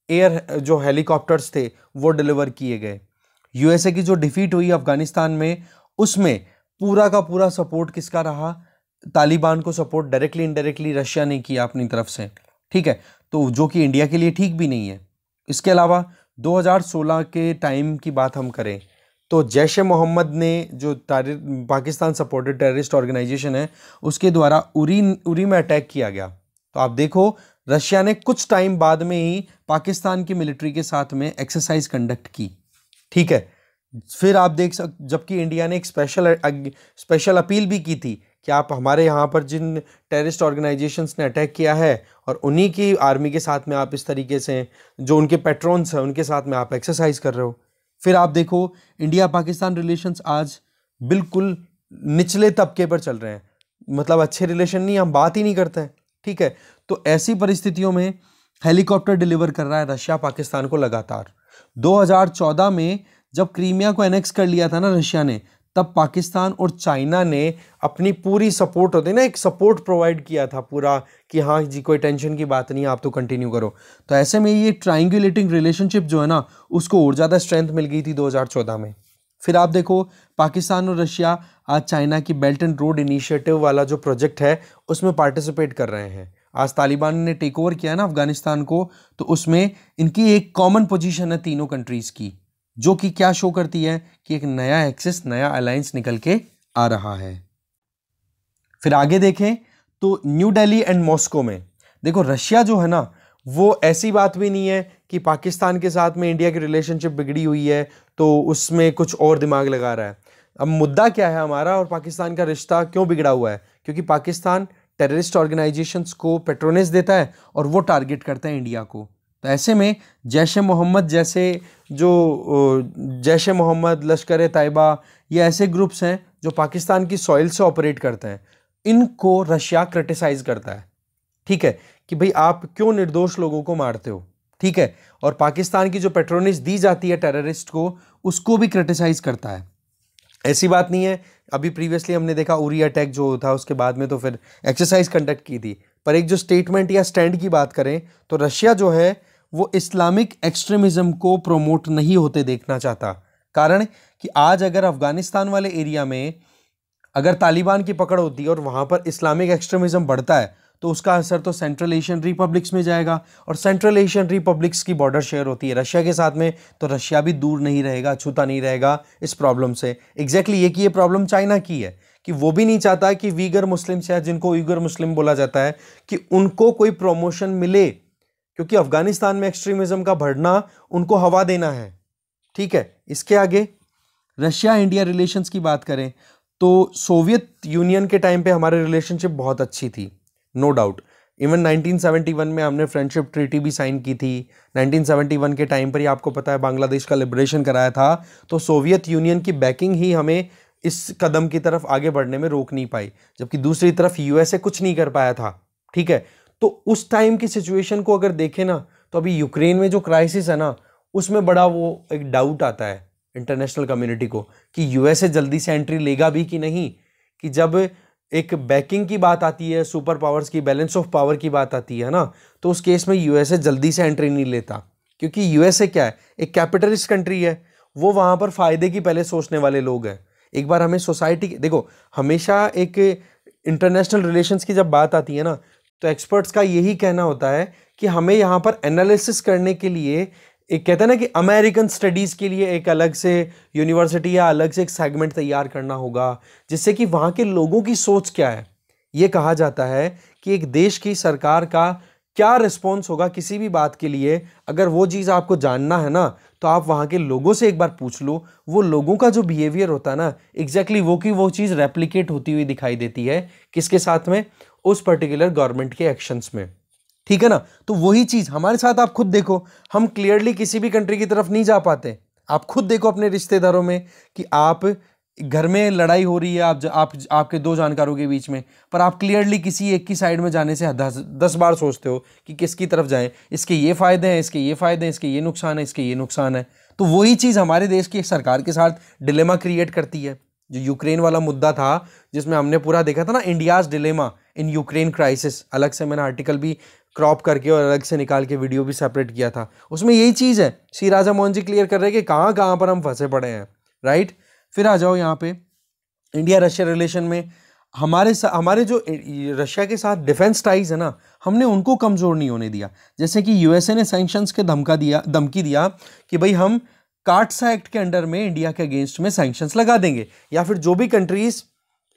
एयर जो हेलीकॉप्टर्स थे वो डिलीवर किए गए। यूएसए की जो डिफीट हुई अफगानिस्तान में, उसमें पूरा का पूरा सपोर्ट किसका रहा? तालिबान को सपोर्ट डायरेक्टली इनडायरेक्टली रशिया ने किया अपनी तरफ से, ठीक है, तो जो कि इंडिया के लिए ठीक भी नहीं है। इसके अलावा 2016 के टाइम की बात हम करें तो जैश ए मोहम्मद ने, जो पाकिस्तान सपोर्टेड टेररिस्ट ऑर्गेनाइजेशन है, उसके द्वारा उरी में अटैक किया गया। तो आप देखो रशिया ने कुछ टाइम बाद में ही पाकिस्तान की मिलिट्री के साथ में एक्सरसाइज कंडक्ट की, ठीक है। फिर आप जबकि इंडिया ने एक स्पेशल अपील भी की थी कि आप हमारे यहाँ पर जिन टेररिस्ट ऑर्गेनाइजेशंस ने अटैक किया है और उन्हीं की आर्मी के साथ में आप इस तरीके से, जो उनके पेट्रोन्स हैं उनके साथ में आप एक्सरसाइज कर रहे हो। फिर आप देखो इंडिया पाकिस्तान रिलेशंस आज बिल्कुल निचले तबके पर चल रहे हैं, मतलब अच्छे रिलेशन नहीं, हम बात ही नहीं करते हैं, ठीक है। तो ऐसी परिस्थितियों में हेलीकॉप्टर डिलीवर कर रहा है रशिया पाकिस्तान को लगातार। 2014 में जब क्रीमिया को एनेक्स कर लिया था ना रशिया ने, तब पाकिस्तान और चाइना ने अपनी पूरी सपोर्ट, होती है ना, एक सपोर्ट प्रोवाइड किया था पूरा कि हाँ जी कोई टेंशन की बात नहीं, आप तो कंटिन्यू करो। तो ऐसे में ये ट्रायंगुलेटिंग रिलेशनशिप जो है ना, उसको और ज़्यादा स्ट्रेंथ मिल गई थी 2014 में। फिर आप देखो पाकिस्तान और रशिया आज चाइना की बेल्ट एंड रोड इनिशिएटिव वाला जो प्रोजेक्ट है उसमें पार्टिसिपेट कर रहे हैं। आज तालिबान ने टेक ओवर किया ना अफगानिस्तान को, तो उसमें इनकी एक कॉमन पोजीशन है तीनों कंट्रीज़ की, जो कि क्या शो करती है कि एक नया एक्सिस, नया अलायंस निकल के आ रहा है। फिर आगे देखें तो न्यू दिल्ली एंड मॉस्को में देखो रशिया जो है ना, वो ऐसी बात भी नहीं है कि पाकिस्तान के साथ में इंडिया की रिलेशनशिप बिगड़ी हुई है तो उसमें कुछ और दिमाग लगा रहा है। अब मुद्दा क्या है, हमारा और पाकिस्तान का रिश्ता क्यों बिगड़ा हुआ है? क्योंकि पाकिस्तान टेररिस्ट ऑर्गेनाइजेशंस को पेट्रोनेस देता है और वो टारगेट करता है इंडिया को। तो ऐसे में जैश ए मोहम्मद जैसे जैश ए मोहम्मद, लश्कर ए तैयबा, ये ऐसे ग्रुप्स हैं जो पाकिस्तान की सॉइल से ऑपरेट करते हैं, इनको रशिया क्रिटिसाइज करता है, ठीक है, कि भाई आप क्यों निर्दोष लोगों को मारते हो, ठीक है। और पाकिस्तान की जो पेट्रोनेस दी जाती है टेररिस्ट को, उसको भी क्रिटिसाइज करता है। ऐसी बात नहीं है, अभी प्रीवियसली हमने देखा उरी अटैक जो था, उसके बाद में तो फिर एक्सरसाइज कंडक्ट की थी, पर एक जो स्टेटमेंट या स्टैंड की बात करें तो रशिया जो है वो इस्लामिक एक्सट्रीमिज्म को प्रमोट नहीं होते देखना चाहता। कारण कि आज अगर अफगानिस्तान वाले एरिया में अगर तालिबान की पकड़ होती है और वहाँ पर इस्लामिक एक्सट्रीमिज्म बढ़ता है तो उसका असर तो सेंट्रल एशियन रिपब्लिक्स में जाएगा, और सेंट्रल एशियन रिपब्लिक्स की बॉर्डर शेयर होती है रशिया के साथ में, तो रशिया भी दूर नहीं रहेगा, छूता नहीं रहेगा इस प्रॉब्लम से। एग्जैक्टली ये कि ये प्रॉब्लम चाइना की है कि वो भी नहीं चाहता कि वीगर मुस्लिम्स या जिनको उइगर मुस्लिम बोला जाता है कि उनको कोई प्रमोशन मिले, क्योंकि अफगानिस्तान में एक्सट्रीमिज्म का बढ़ना उनको हवा देना है, ठीक है। इसके आगे रशिया इंडिया रिलेशंस की बात करें तो सोवियत यूनियन के टाइम पे हमारी रिलेशनशिप बहुत अच्छी थी, नो डाउट। इवन 1971 में हमने फ्रेंडशिप ट्रीटी भी साइन की थी। 1971 के टाइम पर ही आपको पता है बांग्लादेश का लिबरेशन कराया था, तो सोवियत यूनियन की बैकिंग ही हमें इस कदम की तरफ आगे बढ़ने में रोक नहीं पाई, जबकि दूसरी तरफ यूएसए कुछ नहीं कर पाया था, ठीक है। तो उस टाइम की सिचुएशन को अगर देखें ना, तो अभी यूक्रेन में जो क्राइसिस है ना, उसमें बड़ा वो एक डाउट आता है इंटरनेशनल कम्युनिटी को कि यूएसए जल्दी से एंट्री लेगा भी कि नहीं। कि जब एक बैकिंग की बात आती है, सुपर पावर्स की, बैलेंस ऑफ पावर की बात आती है ना, तो उस केस में यूएसए जल्दी से एंट्री नहीं लेता, क्योंकि यूएसए क्या है, एक कैपिटलिस्ट कंट्री है, वो वहाँ पर फायदे की पहले सोचने वाले लोग हैं। एक बार हमें सोसाइटी, देखो हमेशा एक इंटरनेशनल रिलेशंस की जब बात आती है ना, तो एक्सपर्ट्स का यही कहना होता है कि हमें यहाँ पर एनालिसिस करने के लिए, एक कहते हैं ना कि अमेरिकन स्टडीज़ के लिए एक अलग से यूनिवर्सिटी या अलग से एक सेगमेंट तैयार करना होगा, जिससे कि वहाँ के लोगों की सोच क्या है। ये कहा जाता है कि एक देश की सरकार का क्या रिस्पॉन्स होगा किसी भी बात के लिए, अगर वो चीज़ आपको जानना है ना, तो आप वहाँ के लोगों से एक बार पूछ लो, वो लोगों का जो बिहेवियर होता है ना, एग्जैक्टली वो की वो चीज़ रेप्लिकेट होती हुई दिखाई देती है, किसके साथ में, उस पर्टिकुलर गवर्नमेंट के एक्शंस में, ठीक है ना। तो वही चीज़ हमारे साथ आप खुद देखो, हम क्लियरली किसी भी कंट्री की तरफ नहीं जा पाते। आप खुद देखो अपने रिश्तेदारों में कि आप घर में लड़ाई हो रही है आपके दो जानकारों के बीच में, पर आप क्लियरली किसी एक की साइड में जाने से 10 बार सोचते हो कि किसकी तरफ जाएं, इसके ये फायदे हैं, इसके ये फायदे हैं, इसके ये नुकसान है, इसके ये नुकसान है। तो वही चीज़ हमारे देश की सरकार के साथ डिलेमा क्रिएट करती है। जो यूक्रेन वाला मुद्दा था जिसमें हमने पूरा देखा था ना, India's dilemma in Ukraine crisis, अलग से मैंने आर्टिकल भी क्रॉप करके और अलग से निकाल के वीडियो भी सेपरेट किया था, उसमें यही चीज़ है। सी राजा मोहन जी क्लियर कर रहे हैं कि कहाँ कहाँ पर हम फंसे पड़े हैं, राइट। फिर आ जाओ यहाँ पे इंडिया रशिया रिलेशन में, हमारे जो रशिया के साथ डिफेंस टाइज है ना, हमने उनको कमज़ोर नहीं होने दिया। जैसे कि यूएसए ने सैंक्शंस के धमकी दिया कि भाई हम कार्टसा एक्ट के अंडर में इंडिया के अगेंस्ट में सैंक्शंस लगा देंगे, या फिर जो भी countries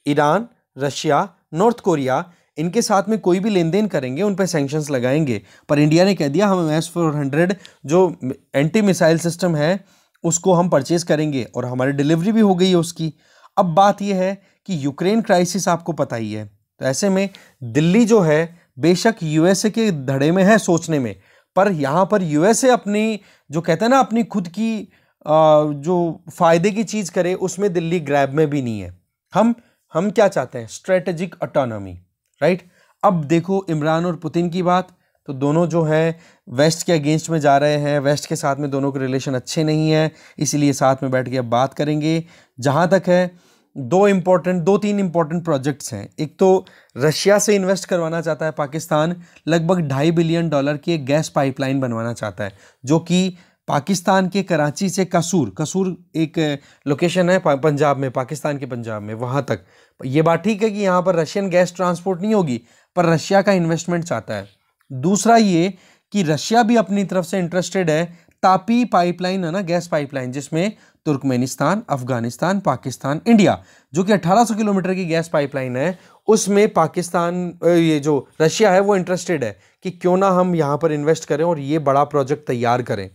Iran, Russia, north Korea इनके साथ में कोई भी लेन देन करेंगे उन पर सैंक्शंस लगाएंगे। पर इंडिया ने कह दिया हम MS-400 जो एंटी मिसाइल सिस्टम है उसको हम परचेज करेंगे, और हमारी डिलीवरी भी हो गई है उसकी। अब बात यह है कि यूक्रेन क्राइसिस आपको पता ही है, तो ऐसे में दिल्ली जो है बेशक यूएसए के धड़े में है सोचने में, पर यहाँ पर यूएसए अपनी जो कहते हैं ना अपनी खुद की जो फायदे की चीज़ करे उसमें दिल्ली ग्रैब में भी नहीं है। हम क्या चाहते हैं, स्ट्रेटेजिक ऑटोनॉमी, राइट। अब देखो इमरान और पुतिन की बात, तो दोनों जो है वेस्ट के अगेंस्ट में जा रहे हैं, वेस्ट के साथ में दोनों के रिलेशन अच्छे नहीं है, इसीलिए साथ में बैठ के अब बात करेंगे। जहाँ तक है दो तीन इंपॉर्टेंट प्रोजेक्ट्स हैं। एक तो रशिया से इन्वेस्ट करवाना चाहता है पाकिस्तान, लगभग $2.5 बिलियन की एक गैस पाइपलाइन बनवाना चाहता है, जो कि पाकिस्तान के कराची से कसूर एक लोकेशन है पंजाब में, पाकिस्तान के पंजाब में, वहाँ तक। ये बात ठीक है कि यहाँ पर रशियन गैस ट्रांसपोर्ट नहीं होगी, पर रशिया का इन्वेस्टमेंट चाहता है। दूसरा ये कि रशिया भी अपनी तरफ से इंटरेस्टेड है, तापी पाइपलाइन है ना, गैस पाइपलाइन, जिसमें तुर्कमेनिस्तान, अफगानिस्तान, पाकिस्तान, इंडिया, जो कि 1800 किलोमीटर की गैस पाइपलाइन है, उसमें पाकिस्तान ये जो रशिया है वो इंटरेस्टेड है कि क्यों ना हम यहाँ पर इन्वेस्ट करें और ये बड़ा प्रोजेक्ट तैयार करें,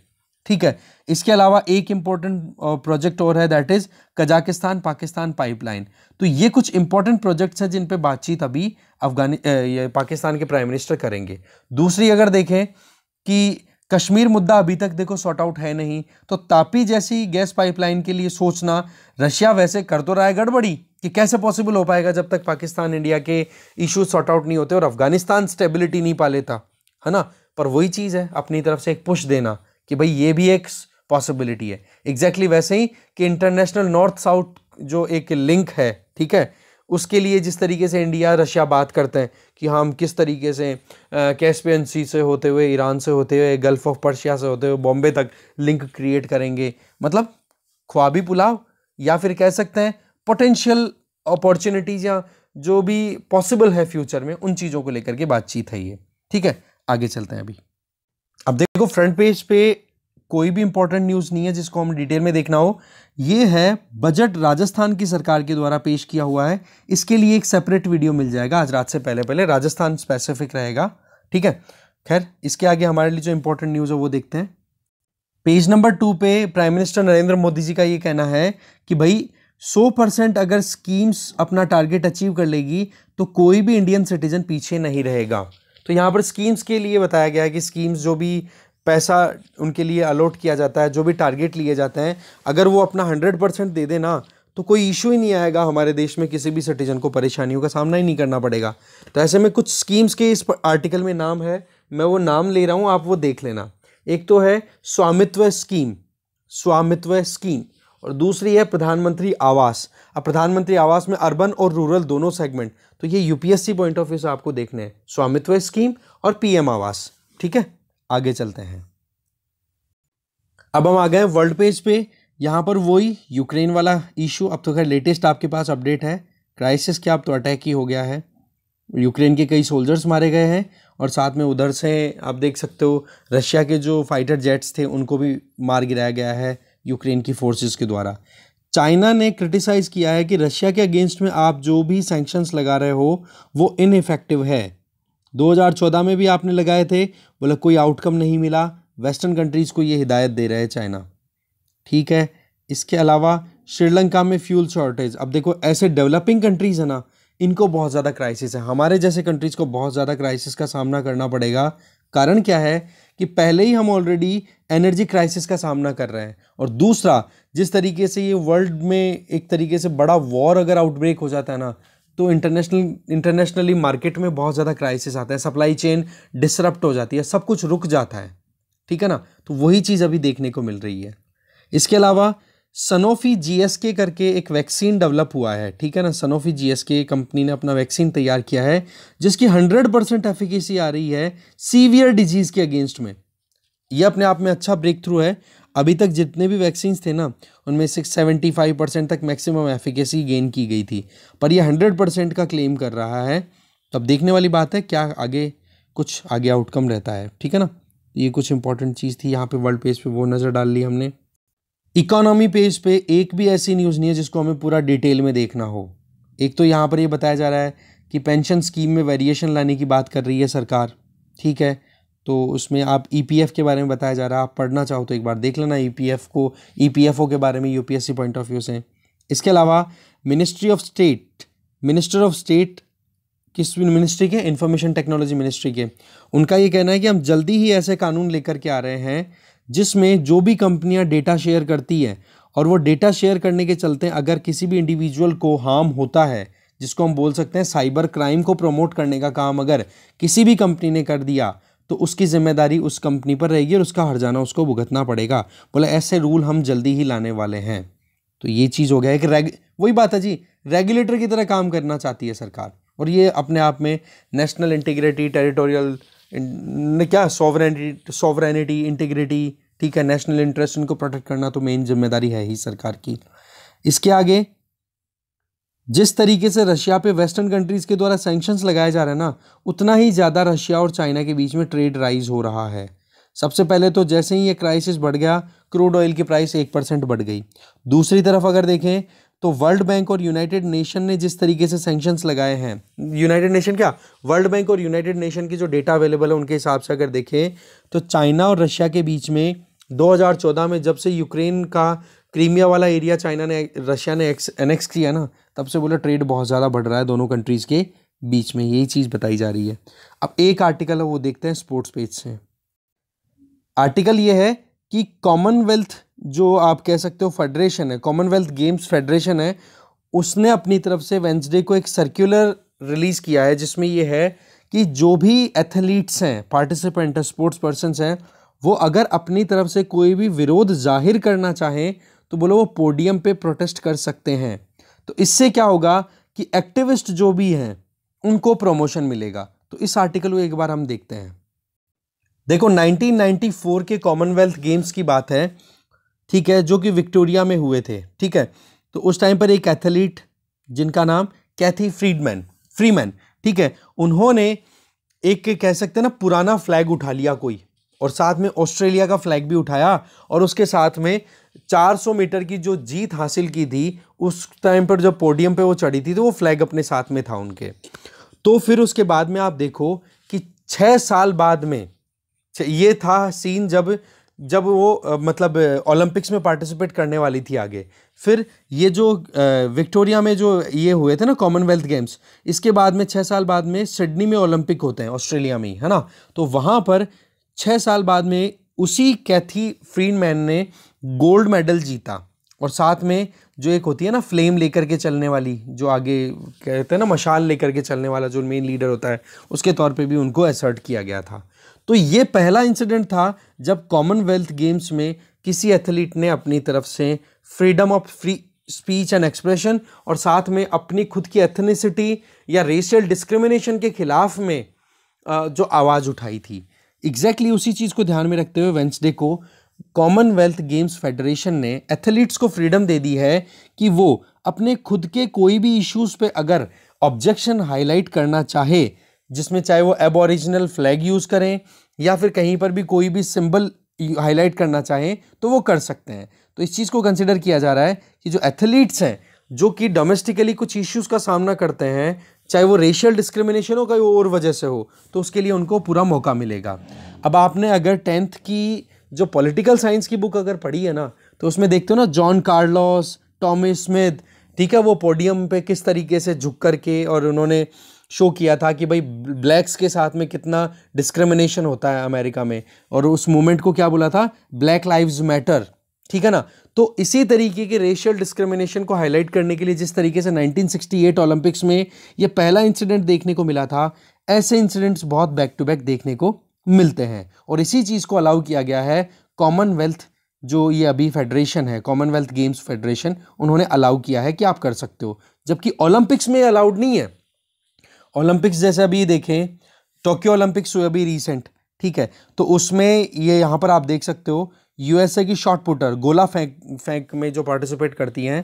ठीक है। इसके अलावा एक इंपॉर्टेंट प्रोजेक्ट और है, that is Kazakhstan Pakistan pipeline. तो ये कुछ इंपॉर्टेंट प्रोजेक्ट्स हैं जिन पे बातचीत अभी पाकिस्तान के प्राइम मिनिस्टर करेंगे। दूसरी अगर देखें कि कश्मीर मुद्दा अभी तक देखो सॉर्ट आउट है नहीं, तो तापी जैसी गैस पाइपलाइन के लिए सोचना, रशिया वैसे कर तो रहा है गड़बड़ी कि कैसे पॉसिबल हो पाएगा जब तक पाकिस्तान इंडिया के इश्यूज सॉर्ट आउट नहीं होते और अफगानिस्तान स्टेबिलिटी नहीं पा लेता, है ना। पर वही चीज़ है, अपनी तरफ से एक पुश देना कि भाई ये भी एक पॉसिबिलिटी है। एग्जैक्टली वैसे ही कि इंटरनेशनल नॉर्थ साउथ जो एक लिंक है, ठीक है, उसके लिए जिस तरीके से इंडिया रशिया बात करते हैं कि हम किस तरीके से कैस्पियन सी से होते हुए, ईरान से होते हुए, गल्फ ऑफ पर्शिया से होते हुए बॉम्बे तक लिंक क्रिएट करेंगे, मतलब ख्वाबी पुलाव, या फिर कह सकते हैं पोटेंशियल अपॉर्चुनिटीज या जो भी पॉसिबल है फ्यूचर में, उन चीज़ों को लेकर के बातचीत है ये, ठीक है। आगे चलते हैं अभी। अब देखो फ्रंट पेज पे कोई भी इंपॉर्टेंट न्यूज़ नहीं है जिसको हम डिटेल में देखना हो। ये है बजट राजस्थान की सरकार के द्वारा पेश किया हुआ है, इसके लिए एक सेपरेट वीडियो मिल जाएगा आज रात से पहले, राजस्थान स्पेसिफिक रहेगा, ठीक है। खैर इसके आगे हमारे लिए जो इंपॉर्टेंट न्यूज़ है वो देखते हैं। पेज नंबर 2 पे प्राइम मिनिस्टर नरेंद्र मोदी जी का ये कहना है कि भाई 100% अगर स्कीम्स अपना टारगेट अचीव कर लेगी तो कोई भी इंडियन सिटीजन पीछे नहीं रहेगा। तो यहाँ पर स्कीम्स के लिए बताया गया है कि स्कीम्स जो भी पैसा उनके लिए अलॉट किया जाता है, जो भी टारगेट लिए जाते हैं, अगर वो अपना 100% दे देना तो कोई इशू ही नहीं आएगा, हमारे देश में किसी भी सिटीजन को परेशानियों का सामना ही नहीं करना पड़ेगा। तो ऐसे में कुछ स्कीम्स के इस आर्टिकल में नाम है, मैं वो नाम ले रहा हूँ, आप वो देख लेना। एक तो है स्वामित्व स्कीम, और दूसरी है प्रधानमंत्री आवास। अब प्रधानमंत्री आवास में अर्बन और रूरल दोनों सेगमेंट, तो ये यूपीएससी पॉइंट ऑफ व्यू से आपको देखने हैं, स्वामित्व स्कीम और पीएम आवास, ठीक है। आगे चलते हैं। अब हम आ गए वर्ल्ड पेज पे, यहाँ पर वही यूक्रेन वाला इशू, अब तो खैर लेटेस्ट आपके पास अपडेट है, क्राइसिस क्या, अब तो अटैक ही हो गया है, यूक्रेन के कई सोल्जर्स मारे गए हैं, और साथ में उधर से आप देख सकते हो रशिया के जो फाइटर जेट्स थे उनको भी मार गिराया गया है यूक्रेन की फोर्सेस के द्वारा। चाइना ने क्रिटिसाइज़ किया है कि रशिया के अगेंस्ट में आप जो भी सैंक्शंस लगा रहे हो वो इनइफेक्टिव है। 2014 में भी आपने लगाए थे, बोला कोई आउटकम नहीं मिला, वेस्टर्न कंट्रीज़ को ये हिदायत दे रहा है चाइना, ठीक है। इसके अलावा श्रीलंका में फ्यूल शॉर्टेज, अब देखो ऐसे डेवलपिंग कंट्रीज़ है ना, इनको बहुत ज़्यादा क्राइसिस है, हमारे जैसे कंट्रीज़ को बहुत ज़्यादा क्राइसिस का सामना करना पड़ेगा कारण क्या है कि पहले ही हम ऑलरेडी एनर्जी क्राइसिस का सामना कर रहे हैं, और दूसरा जिस तरीके से ये वर्ल्ड में एक तरीके से बड़ा वॉर अगर आउटब्रेक हो जाता है ना, तो इंटरनेशनली मार्केट में बहुत ज़्यादा क्राइसिस आता है, सप्लाई चेन डिसरप्ट हो जाती है, सब कुछ रुक जाता है, ठीक है ना। तो वही चीज़ अभी देखने को मिल रही है। इसके अलावा सनोफी जीएसके करके एक वैक्सीन डेवलप हुआ है, ठीक है ना। सनोफी जीएसके कंपनी ने अपना वैक्सीन तैयार किया है जिसकी 100% एफिकेसी आ रही है सीवियर डिजीज़ के अगेंस्ट में। ये अपने आप में अच्छा ब्रेक थ्रू है। अभी तक जितने भी वैक्सीन्स थे ना, उनमें से 75% तक मैक्सिमम एफिकेसी गेन की गई थी, पर ये 100% का क्लेम कर रहा है। तब देखने वाली बात है क्या आगे आउटकम रहता है, ठीक है ना। ये कुछ इंपॉर्टेंट चीज़ थी, यहाँ पे वर्ल्ड पेज पे वो नज़र डाल ली हमने। इकोनॉमी पेज पे एक भी ऐसी न्यूज़ नहीं है जिसको हमें पूरा डिटेल में देखना हो। एक तो यहाँ पर ये बताया जा रहा है कि पेंशन स्कीम में वेरिएशन लाने की बात कर रही है सरकार, ठीक है। तो उसमें आप ईपीएफ के बारे में बताया जा रहा है, आप पढ़ना चाहो तो एक बार देख लेना ईपीएफओ के बारे में यूपीएससी पॉइंट ऑफ व्यू से। इसके अलावा मिनिस्टर ऑफ स्टेट किस मिनिस्ट्री के, इंफॉर्मेशन टेक्नोलॉजी मिनिस्ट्री के, उनका ये कहना है कि हम जल्दी ही ऐसे कानून लेकर के आ रहे हैं जिसमें जो भी कंपनियां डेटा शेयर करती है और वो डेटा शेयर करने के चलते अगर किसी भी इंडिविजुअल को हार्म होता है, जिसको हम बोल सकते हैं साइबर क्राइम को प्रमोट करने का काम अगर किसी भी कंपनी ने कर दिया, तो उसकी जिम्मेदारी उस कंपनी पर रहेगी और उसका हर्जाना उसको भुगतना पड़ेगा। बोला ऐसे रूल हम जल्दी ही लाने वाले हैं। तो ये चीज़ हो गया है कि वही बात है जी, रेगुलेटर की तरह काम करना चाहती है सरकार, और ये अपने आप में national integrity, territorial sovereignty, integrity, ठीक है, नेशनल इंटरेस्ट, इनको प्रोटेक्ट करना तो मेन जिम्मेदारी है ही सरकार की। इसके आगे जिस तरीके से रशिया पे वेस्टर्न कंट्रीज के द्वारा सैंक्शंस लगाए जा रहे हैं ना, उतना ही ज़्यादा रशिया और चाइना के बीच में ट्रेड राइज हो रहा है। सबसे पहले तो जैसे ही ये क्राइसिस बढ़ गया, क्रूड ऑयल की प्राइस 1% बढ़ गई। दूसरी तरफ अगर देखें तो वर्ल्ड बैंक और यूनाइटेड नेशन ने जिस तरीके से सैंक्शंस लगाए हैं, वर्ल्ड बैंक और यूनाइटेड नेशन की जो डेटा अवेलेबल है उनके हिसाब से अगर देखें तो चाइना और रशिया के बीच में 2014 में जब से यूक्रेन का क्रीमिया वाला एरिया रशिया ने एनेक्स किया ना, तब से बोला ट्रेड बहुत ज़्यादा बढ़ रहा है दोनों कंट्रीज़ के बीच में, यही चीज़ बताई जा रही है। अब एक आर्टिकल है वो देखते हैं स्पोर्ट्स पेज से। आर्टिकल ये है कि कॉमनवेल्थ जो आप कह सकते हो फेडरेशन है, कॉमनवेल्थ गेम्स फेडरेशन है, उसने अपनी तरफ से वेंसडे को एक सर्कुलर रिलीज़ किया है जिसमें ये है कि जो भी एथलीट्स हैं, पार्टिसिपेंट हैं, स्पोर्ट्स पर्सन्स हैं, वो अगर अपनी तरफ से कोई भी विरोध जाहिर करना चाहें तो बोलो वो पोडियम पे प्रोटेस्ट कर सकते हैं। तो इससे क्या होगा कि एक्टिविस्ट जो भी हैं उनको प्रमोशन मिलेगा। तो इस आर्टिकल को एक बार हम देखते हैं। देखो 1994 के कॉमनवेल्थ गेम्स की बात है, ठीक है, जो कि विक्टोरिया में हुए थे, ठीक है। तो उस टाइम पर एक एथलीट जिनका नाम कैथी फ्रीमैन, ठीक है, उन्होंने एक कह सकते हैं ना पुराना फ्लैग उठा लिया कोई, और साथ में ऑस्ट्रेलिया का फ्लैग भी उठाया, और उसके साथ में 400 मीटर की जो जीत हासिल की थी उस टाइम पर जब पोडियम पे वो चढ़ी थी तो वो फ्लैग अपने साथ में था उनके। तो फिर उसके बाद में आप देखो कि 6 साल बाद में ये था सीन जब वो मतलब ओलंपिक्स में पार्टिसिपेट करने वाली थी आगे। फिर ये जो विक्टोरिया में जो ये हुए थे ना कॉमनवेल्थ गेम्स, इसके बाद में 6 साल बाद में सिडनी में ओलंपिक होते हैं ऑस्ट्रेलिया में ही, है ना। तो वहाँ पर 6 साल बाद में उसी कैथी फ्रीडमैन ने गोल्ड मेडल जीता, और साथ में जो एक होती है ना फ्लेम लेकर के चलने वाली, जो आगे कहते हैं ना मशाल लेकर के चलने वाला जो मेन लीडर होता है, उसके तौर पे भी उनको असर्ट किया गया था। तो ये पहला इंसिडेंट था जब कॉमनवेल्थ गेम्स में किसी एथलीट ने अपनी तरफ से freedom of free speech and expression और साथ में अपनी खुद की एथनिसिटी या रेशियल डिस्क्रिमिनेशन के खिलाफ में जो आवाज़ उठाई थी। एग्जैक्टली उसी चीज़ को ध्यान में रखते हुए वेंसडे को कॉमनवेल्थ गेम्स फेडरेशन ने एथलीट्स को फ्रीडम दे दी है कि वो अपने खुद के कोई भी इश्यूज पे अगर ऑब्जेक्शन हाईलाइट करना चाहे, जिसमें चाहे वो एबोरिजिनल फ्लैग यूज़ करें या फिर कहीं पर भी कोई भी सिंबल हाईलाइट करना चाहें तो वो कर सकते हैं। तो इस चीज़ को कंसिडर किया जा रहा है कि जो एथलीट्स हैं जो कि डोमेस्टिकली कुछ इश्यूज़ का सामना करते हैं, चाहे वो रेशियल डिस्क्रिमिनेशन हो कहीं और वजह से हो, तो उसके लिए उनको पूरा मौका मिलेगा। अब आपने अगर 10th की जो पॉलिटिकल साइंस की बुक अगर पढ़ी है ना, तो उसमें देखते हो ना जॉन कार्लोस, टॉमी स्मिथ, ठीक है, वो पोडियम पे किस तरीके से झुक करके और उन्होंने शो किया था कि भाई ब्लैक्स के साथ में कितना डिस्क्रिमिनेशन होता है अमेरिका में, और उस मूवमेंट को क्या बोला था, ब्लैक लाइव्स मैटर, ठीक है ना। तो इसी तरीके के रेशियल डिस्क्रिमिनेशन को हाईलाइट करने के लिए जिस तरीके से 1968 ओलंपिक्स में ये पहला इंसिडेंट देखने को मिला था, ऐसे इंसिडेंट्स बहुत बैक टू बैक देखने को मिलते हैं, और इसी चीज़ को अलाउ किया गया है कॉमनवेल्थ, जो ये अभी फेडरेशन है, कॉमनवेल्थ गेम्स फेडरेशन, उन्होंने अलाउ किया है कि आप कर सकते हो, जबकि ओलंपिक्स में अलाउड नहीं है। ओलंपिक्स जैसे अभी देखें, टोक्यो ओलंपिक्स हुए अभी रिसेंट, ठीक है, तो उसमें ये यहाँ पर आप देख सकते हो यूएसए की शॉट पुटर, गोला फेंक में जो पार्टिसिपेट करती हैं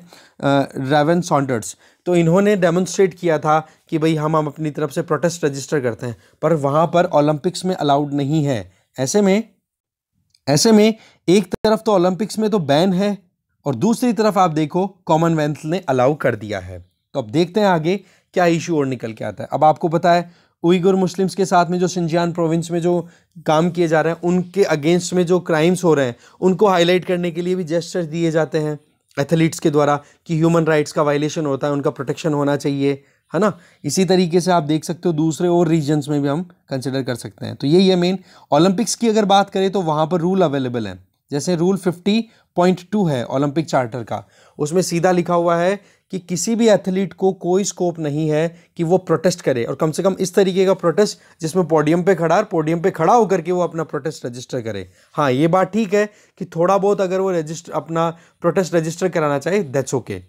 रेवन सॉन्डर्स, तो इन्होंने डेमोन्स्ट्रेट किया था कि भाई हम अपनी तरफ से प्रोटेस्ट रजिस्टर करते हैं, पर वहाँ पर ओलंपिक्स में अलाउड नहीं है। ऐसे में एक तरफ तो ओलंपिक्स में तो बैन है, और दूसरी तरफ आप देखो कॉमनवेल्थ ने अलाउ कर दिया है। तो अब देखते हैं आगे क्या इशू और निकल के आता है। अब आपको पता है उइगुर मुस्लिम्स के साथ में जो शिनजियान प्रोविंस में जो काम किए जा रहे हैं, उनके अगेंस्ट में जो क्राइम्स हो रहे हैं, उनको हाईलाइट करने के लिए भी जेस्चर्स दिए जाते हैं एथलीट्स के द्वारा कि ह्यूमन राइट्स का वायलेशन होता है, उनका प्रोटेक्शन होना चाहिए, है ना। इसी तरीके से आप देख सकते हो दूसरे और रीजन्स में भी हम कंसिडर कर सकते हैं। तो यही है मेन। ओलंपिक्स की अगर बात करें तो वहाँ पर रूल अवेलेबल हैं, जैसे रूल 50.2 है ओलंपिक चार्टर का, उसमें सीधा लिखा हुआ है कि किसी भी एथलीट को कोई स्कोप नहीं है कि वो प्रोटेस्ट करे, और कम से कम इस तरीके का प्रोटेस्ट जिसमें पोडियम पे खड़ा होकर के वो अपना प्रोटेस्ट रजिस्टर करे। हाँ, ये बात ठीक है कि थोड़ा बहुत अगर वो अपना प्रोटेस्ट रजिस्टर कराना चाहे, दैट्स ओके।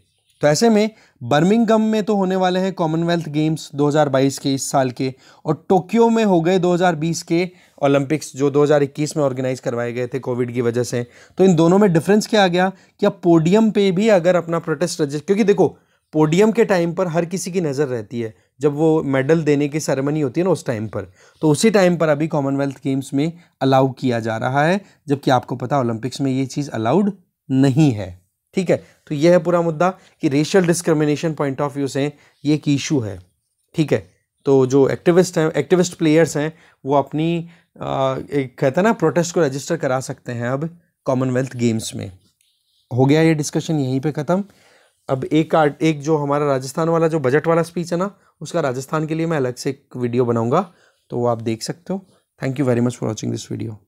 तो ऐसे में बर्मिंघम में तो होने वाले हैं कॉमनवेल्थ गेम्स 2022 के इस साल के, और टोक्यो में हो गए 2020 के ओलंपिक्स जो 2021 में ऑर्गेनाइज करवाए गए थे कोविड की वजह से। तो इन दोनों में डिफरेंस क्या आ गया कि अब पोडियम पे भी अगर अपना प्रोटेस्ट रजिस्टर, क्योंकि देखो पोडियम के टाइम पर हर किसी की नज़र रहती है जब वो मेडल देने की सेरेमनी होती है ना उस टाइम पर, तो उसी टाइम पर अभी कॉमनवेल्थ गेम्स में अलाउ किया जा रहा है, जबकि आपको पता ओलंपिक्स में ये चीज़ अलाउड नहीं है, ठीक है। तो यह है पूरा मुद्दा कि racial discrimination point of view से ये एक इशू है, ठीक है। तो जो एक्टिविस्ट प्लेयर्स हैं वो अपनी एक कहते हैं ना प्रोटेस्ट को रजिस्टर करा सकते हैं अब कॉमनवेल्थ गेम्स में। हो गया ये डिस्कशन यहीं पे ख़त्म। अब एक जो हमारा राजस्थान वाला जो बजट वाला स्पीच है ना, उसका राजस्थान के लिए मैं अलग से एक वीडियो बनाऊंगा, तो वो आप देख सकते हो। Thank you very much for watching this video.